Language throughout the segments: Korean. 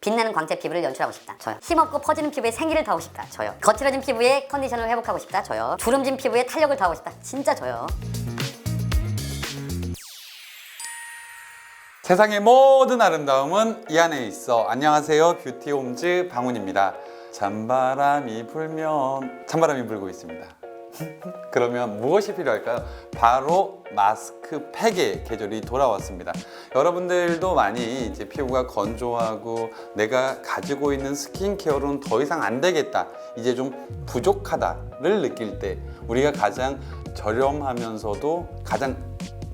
빛나는 광채 피부를 연출하고 싶다. 저요. 힘없고 퍼지는 피부에 생기를 더하고 싶다. 저요. 거칠어진 피부에 컨디션을 회복하고 싶다. 저요. 주름진 피부에 탄력을 더하고 싶다. 진짜 저요. 세상의 모든 아름다움은 이 안에 있어. 안녕하세요, 뷰티홈즈 방훈입니다. 찬바람이 불고 있습니다. 그러면 무엇이 필요할까요? 바로 마스크팩의 계절이 돌아왔습니다. 여러분들도 많이 이제 피부가 건조하고 내가 가지고 있는 스킨케어로는 더 이상 안 되겠다, 이제 좀 부족하다를 느낄 때 우리가 가장 저렴하면서도 가장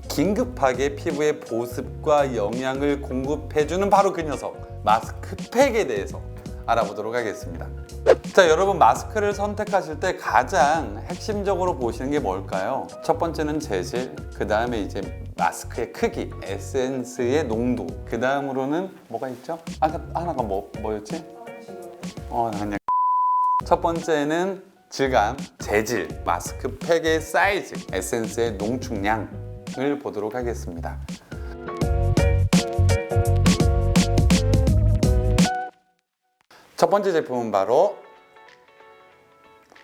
긴급하게 피부의 보습과 영양을 공급해주는 바로 그 녀석, 마스크팩에 대해서 알아보도록 하겠습니다. 자, 여러분, 마스크를 선택하실 때 가장 핵심적으로 보시는 게 뭘까요? 첫 번째는 재질, 그 다음에 이제 마스크의 크기, 에센스의 농도, 그 다음으로는 뭐가 있죠? 하나가 뭐였지? 아니야. 첫 번째는 질감, 재질, 마스크팩의 사이즈, 에센스의 농축량을 보도록 하겠습니다. 첫 번째 제품은 바로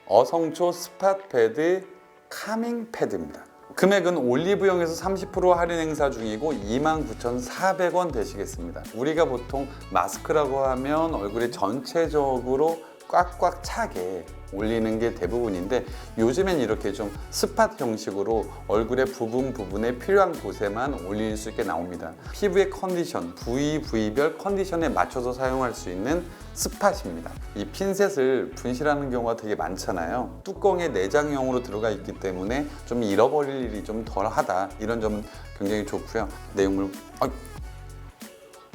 어성초 스팟 패드 카밍 패드입니다. 금액은 올리브영에서 30% 할인 행사 중이고 29,400원 되시겠습니다. 우리가 보통 마스크라고 하면 얼굴에 전체적으로 꽉꽉 차게 올리는 게 대부분인데, 요즘엔 이렇게 좀 스팟 형식으로 얼굴의 부분에 필요한 곳에만 올릴 수 있게 나옵니다. 피부의 컨디션, 부위별 컨디션에 맞춰서 사용할 수 있는 스팟입니다. 이 핀셋을 분실하는 경우가 되게 많잖아요. 뚜껑에 내장형으로 들어가 있기 때문에 좀 잃어버릴 일이 좀 덜하다, 이런 점은 굉장히 좋고요. 내용물,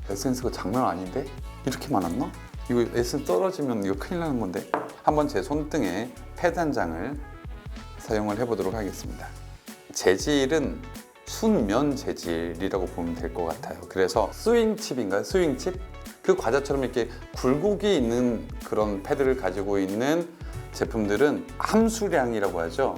에센스가 장난 아닌데? 이렇게 많았나? 이거 에센스 떨어지면 이거 큰일 나는 건데. 한번 제 손등에 패드 한 장을 사용을 해보도록 하겠습니다. 재질은 순면 재질이라고 보면 될 것 같아요. 그래서 스윙칩인가요? 스윙칩? 그 과자처럼 이렇게 굴곡이 있는 그런 패드를 가지고 있는 제품들은 함수량이라고 하죠.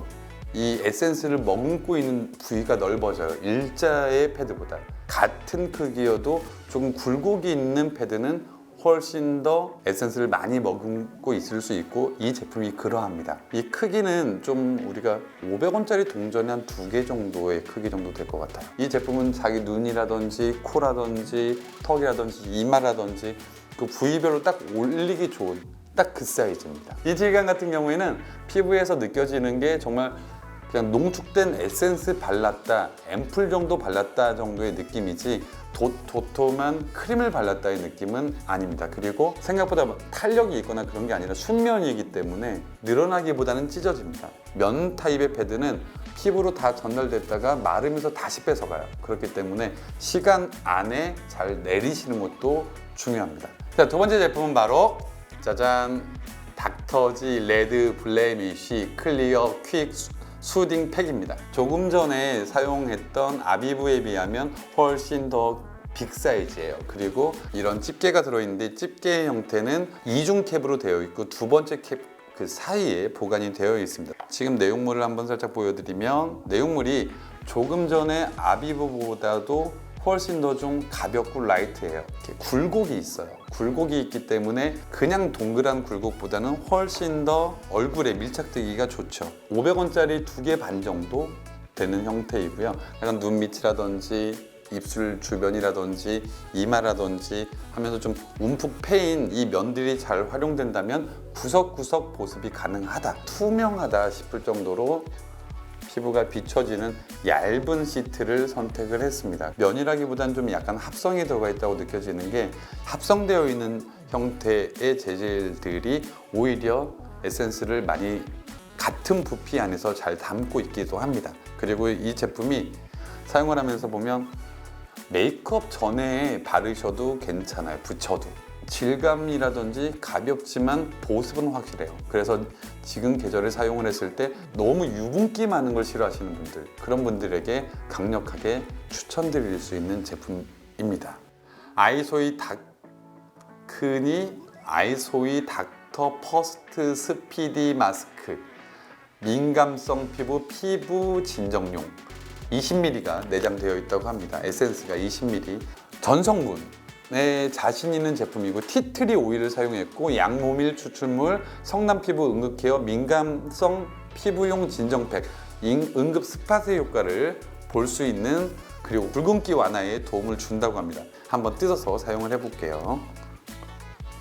이 에센스를 머금고 있는 부위가 넓어져요. 일자의 패드보다. 같은 크기여도 조금 굴곡이 있는 패드는 훨씬 더 에센스를 많이 머금고 있을 수 있고, 이 제품이 그러합니다. 이 크기는 좀 우리가 500원짜리 동전이 한 2개 정도의 크기 정도 될 것 같아요. 이 제품은 자기 눈이라든지 코라든지 턱이라든지 이마라든지 그 부위별로 딱 올리기 좋은 딱 그 사이즈입니다. 이 질감 같은 경우에는 피부에서 느껴지는 게 정말 그냥 농축된 에센스 발랐다, 앰플 정도 발랐다 정도의 느낌이지 도톰한 크림을 발랐다의 느낌은 아닙니다. 그리고 생각보다 탄력이 있거나 그런 게 아니라 순면이기 때문에 늘어나기보다는 찢어집니다. 면 타입의 패드는 피부로 다 전달됐다가 마르면서 다시 뺏어가요. 그렇기 때문에 시간 안에 잘 내리시는 것도 중요합니다. 자, 두 번째 제품은 바로 짜잔, 닥터지 레드 블레미쉬 클리어 퀵 수딩 팩입니다. 조금 전에 사용했던 아비브에 비하면 훨씬 더 빅 사이즈예요. 그리고 이런 집게가 들어있는데 집게 형태는 이중 캡으로 되어 있고 두 번째 캡 그 사이에 보관이 되어 있습니다. 지금 내용물을 한번 살짝 보여드리면, 내용물이 조금 전에 아비브보다도 훨씬 더 좀 가볍고 라이트해요. 이렇게 굴곡이 있어요. 굴곡이 있기 때문에 그냥 동그란 굴곡보다는 훨씬 더 얼굴에 밀착되기가 좋죠. 500원짜리 2개 반 정도 되는 형태이고요. 약간 눈 밑이라든지 입술 주변이라든지 이마라든지 하면서 좀 움푹 패인 이 면들이 잘 활용된다면 구석구석 보습이 가능하다, 투명하다 싶을 정도로 피부가 비춰지는 얇은 시트를 선택을 했습니다. 면이라기보다는 좀 약간 합성이 들어가 있다고 느껴지는 게, 합성되어 있는 형태의 재질들이 오히려 에센스를 많이 같은 부피 안에서 잘 담고 있기도 합니다. 그리고 이 제품이 사용을 하면서 보면 메이크업 전에 바르셔도 괜찮아요. 붙여도. 질감이라든지 가볍지만 보습은 확실해요. 그래서 지금 계절에 사용을 했을 때 너무 유분기 많은 걸 싫어하시는 분들, 그런 분들에게 강력하게 추천드릴 수 있는 제품입니다. 아이소이 닥터 퍼스트 스피디 마스크, 민감성 피부 진정용 20ml가 내장되어 있다고 합니다. 에센스가 20ml. 전 성분 자신 있는 제품이고 티트리 오일을 사용했고 양모밀 추출물, 성남 피부 응급케어, 민감성 피부용 진정팩, 응급 스파세 효과를 볼 수 있는, 그리고 붉은기 완화에 도움을 준다고 합니다. 한번 뜯어서 사용을 해볼게요.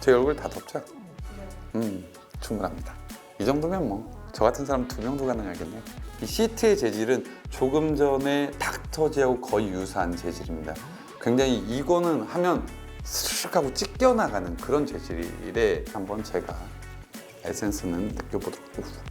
제 얼굴 다 덮죠? 충분합니다. 이 정도면 뭐 저 같은 사람 2명도 가능하겠네요. 이 시트의 재질은 조금 전에 닥터지하고 거의 유사한 재질입니다. 굉장히 이거는 하면 스르륵 하고 찢겨나가는 그런 재질이래. 한번 제가 에센스는 느껴보도록.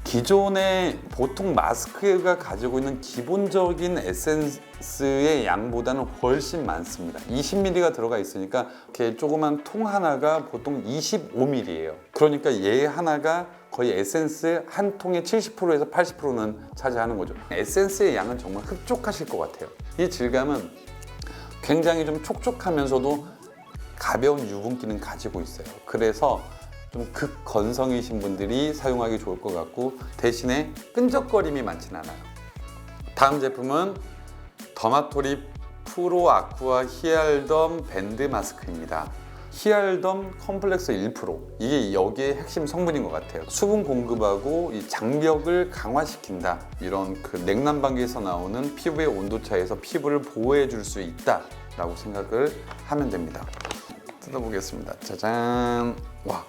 기존의 보통 마스크가 가지고 있는 기본적인 에센스의 양보다는 훨씬 많습니다. 20ml가 들어가 있으니까 이렇게 조그만 통 하나가 보통 25ml예요. 그러니까 얘 하나가 거의 에센스 한 통의 70%에서 80%는 차지하는 거죠. 에센스의 양은 정말 흡족하실 것 같아요. 이 질감은 굉장히 좀 촉촉하면서도 가벼운 유분기는 가지고 있어요. 그래서 좀 극건성이신 분들이 사용하기 좋을 것 같고, 대신에 끈적거림이 많진 않아요. 다음 제품은 더마토리 프로 아쿠아 히알덤 밴드 마스크입니다. 히알덤 컴플렉스 1%, 이게 여기에 핵심 성분인 것 같아요. 수분 공급하고 이 장벽을 강화시킨다, 이런 그 냉난방기에서 나오는 피부의 온도 차에서 피부를 보호해 줄 수 있다 라고 생각을 하면 됩니다. 뜯어보겠습니다. 짜잔. 와,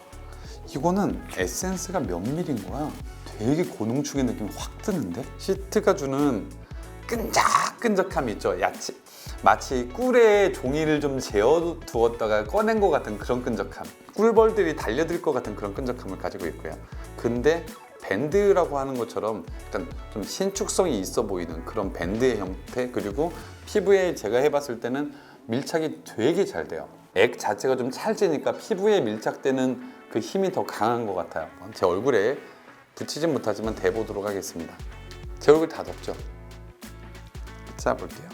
이거는 에센스가 몇 밀인 거야? 되게 고농축의 느낌이 확 드는데? 시트가 주는 끈적끈적함이 있죠. 마치 꿀에 종이를 좀 재워 두었다가 꺼낸 것 같은 그런 끈적함, 꿀벌들이 달려들 것 같은 그런 끈적함을 가지고 있고요. 근데 밴드라고 하는 것처럼 일단 좀 신축성이 있어 보이는 그런 밴드의 형태, 그리고 피부에 제가 해봤을 때는 밀착이 되게 잘 돼요. 액 자체가 좀 찰지니까 피부에 밀착되는 그 힘이 더 강한 것 같아요. 제 얼굴에 붙이진 못하지만 대보도록 하겠습니다. 제 얼굴 다 덮죠? 짜볼게요.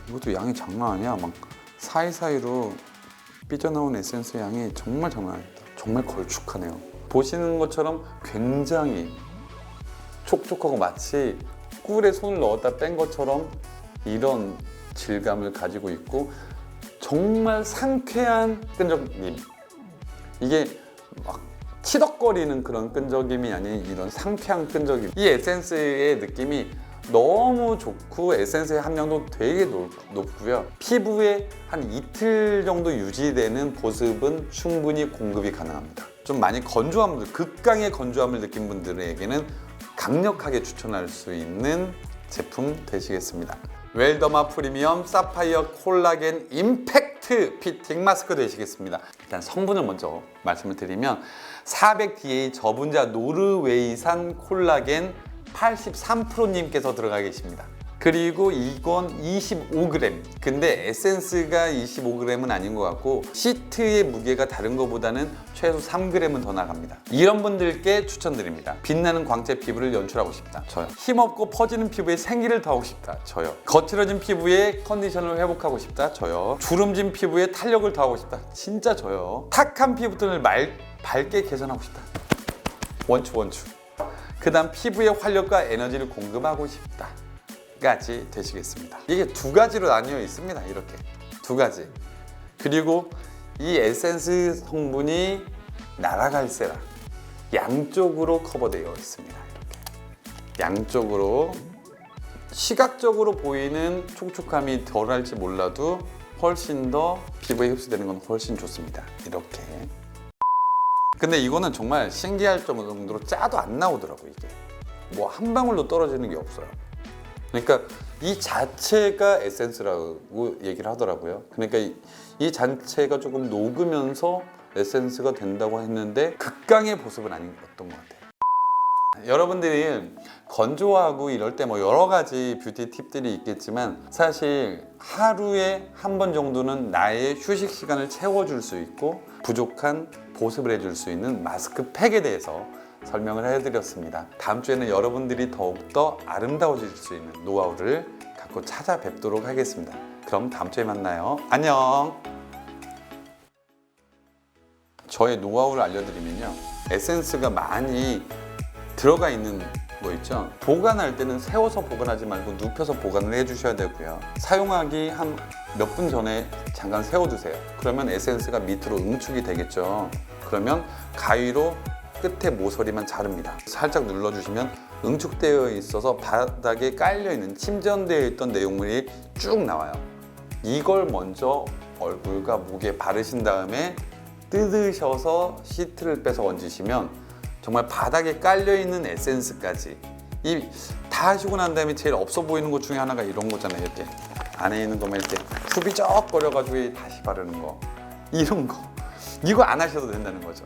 이것도 양이 장난 아니야. 막 사이사이로 삐져나온 에센스 양이 정말 장난 아니다. 정말 걸쭉하네요. 보시는 것처럼 굉장히 촉촉하고 마치 꿀에 손을 넣었다 뺀 것처럼 이런 질감을 가지고 있고, 정말 상쾌한 끈적임. 이게 막 치덕거리는 그런 끈적임이 아닌 이런 상쾌한 끈적임. 이 에센스의 느낌이 너무 좋고 에센스의 함량도 되게 높고요. 피부에 한 이틀 정도 유지되는 보습은 충분히 공급이 가능합니다. 좀 많이 건조한 분들, 극강의 건조함을 느낀 분들에게는 강력하게 추천할 수 있는 제품 되시겠습니다. 웰더마 프리미엄 사파이어 콜라겐 임팩트 피팅 마스크 되시겠습니다. 일단 성분을 먼저 말씀을 드리면 400DA 저분자 노르웨이산 콜라겐 83%님께서 들어가 계십니다. 그리고 이건 25g. 근데 에센스가 25g은 아닌 것 같고 시트의 무게가 다른 것보다는 최소 3g은 더 나갑니다. 이런 분들께 추천드립니다. 빛나는 광채 피부를 연출하고 싶다, 저요. 힘없고 퍼지는 피부에 생기를 더하고 싶다, 저요. 거칠어진 피부에 컨디션을 회복하고 싶다, 저요. 주름진 피부에 탄력을 더하고 싶다, 진짜 저요. 탁한 피부톤을 밝게 개선하고 싶다, 원추. 그 다음 피부에 활력과 에너지를 공급하고 싶다 까지 되시겠습니다. 이게 두 가지로 나뉘어 있습니다. 이렇게 두 가지. 그리고 이 에센스 성분이 나라갈세라 양쪽으로 커버되어 있습니다. 이렇게 양쪽으로 시각적으로 보이는 촉촉함이 덜할지 몰라도 훨씬 더 피부에 흡수되는 건 훨씬 좋습니다. 이렇게. 근데 이거는 정말 신기할 정도로 짜도 안 나오더라고. 이게 뭐 한 방울도 떨어지는 게 없어요. 그러니까 이 자체가 에센스라고 얘기를 하더라고요. 그러니까 이 자체가 조금 녹으면서 에센스가 된다고 했는데 극강의 보습은 아니었던 것 같아요. 여러분들이 건조하고 이럴 때 뭐 여러 가지 뷰티 팁들이 있겠지만 사실 하루에 한 번 정도는 나의 휴식 시간을 채워줄 수 있고 부족한 보습을 해줄 수 있는 마스크팩에 대해서 설명을 해드렸습니다. 다음 주에는 여러분들이 더욱더 아름다워질 수 있는 노하우를 갖고 찾아뵙도록 하겠습니다. 그럼 다음 주에 만나요. 안녕. 저의 노하우를 알려드리면요, 에센스가 많이 들어가 있는 거 있죠. 보관할 때는 세워서 보관하지 말고 눕혀서 보관을 해주셔야 되고요. 사용하기 한 몇 분 전에 잠깐 세워두세요. 그러면 에센스가 밑으로 응축이 되겠죠. 그러면 가위로 끝에 모서리만 자릅니다. 살짝 눌러주시면 응축되어 있어서 바닥에 깔려있는 침전되어 있던 내용물이 쭉 나와요. 이걸 먼저 얼굴과 목에 바르신 다음에 뜯으셔서 시트를 빼서 얹으시면 정말 바닥에 깔려있는 에센스까지 다 하시고 난 다음에 제일 없어 보이는 것 중에 하나가 이런 거잖아요. 이렇게 안에 있는 거만 이렇게 후비적거려가지고 다시 바르는 거, 이런 거, 이거 안 하셔도 된다는 거죠.